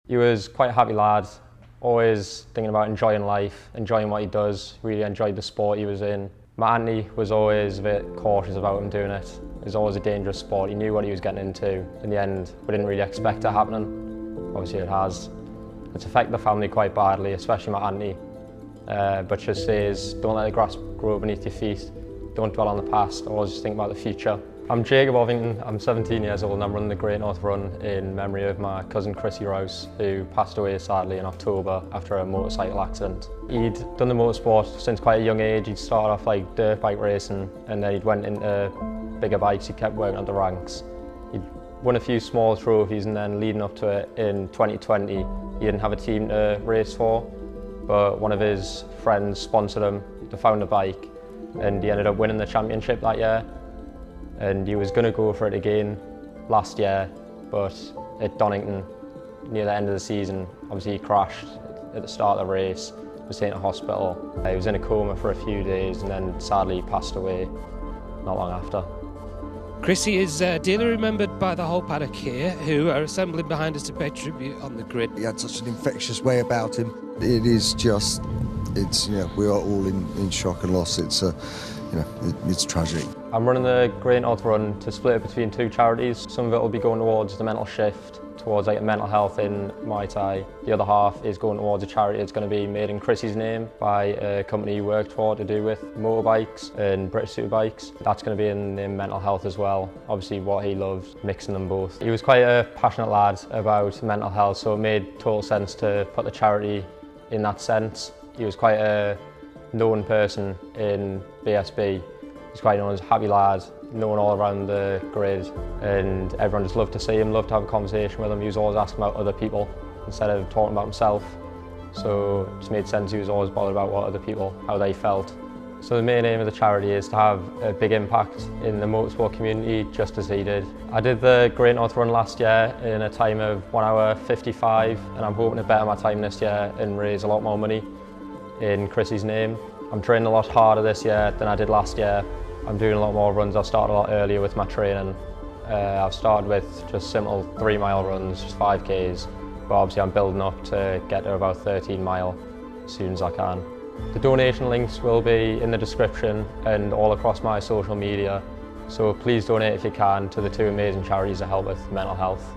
He was quite a happy lad, always thinking about enjoying life, enjoying what he does, really enjoyed the sport he was in. My auntie was always a bit cautious about him doing it. It was always a dangerous sport. He knew what he was getting into. In the end, we didn't really expect it happening. Obviously it has. It's affected the family quite badly, especially my auntie. But she says, don't let the grass grow beneath your feet. Don't dwell on the past, always just think about the future. I'm Jacob Ovington, I'm 17 years old and I'm running the Great North Run in memory of my cousin Chrissy Rouse, who passed away sadly in October after a motorcycle accident. He'd done the motorsport since quite a young age. He'd started off like dirt bike racing and then he'd went into bigger bikes. He kept working up the ranks. He'd won a few small trophies and then leading up to it in 2020, he didn't have a team to race for, but one of his friends sponsored him to found a bike and he ended up winning the championship that year. And he was going to go for it again last year, but at Donington, near the end of the season, obviously he crashed at the start of the race, was taken to hospital. He was in a coma for a few days and then sadly passed away not long after. Chrissy is dearly remembered by the whole paddock here, who are assembling behind us to pay tribute on the grid. He had such an infectious way about him. It is just, we are all in shock and loss. It's tragic. I'm running the Great North Run to split it between two charities. Some of it will be going towards the mental shift, towards like mental health in Muay Thai. The other half is going towards a charity that's going to be made in Chrissy's name by a company he worked for to do with motorbikes and British Superbikes. That's going to be in mental health as well. Obviously what he loved, mixing them both. He was quite a passionate lad about mental health, so it made total sense to put the charity in that sense. He was quite a known person in BSB. He's quite known as a happy lad, known all around the grid, and everyone just loved to see him, loved to have a conversation with him. He was always asking about other people instead of talking about himself. So it just made sense he was always bothered about what other people, how they felt. So the main aim of the charity is to have a big impact in the motorsport community, just as he did. I did the Great North Run last year in a time of 1 hour 55, and I'm hoping to better my time this year and raise a lot more money in Chrissy's name. I'm training a lot harder this year than I did last year. I'm doing a lot more runs. I've started a lot earlier with my training. I've started with just simple 3-mile runs, just 5Ks, but obviously I'm building up to get to about 13 mile as soon as I can. The donation links will be in the description and all across my social media, so please donate if you can to the two amazing charities that help with mental health.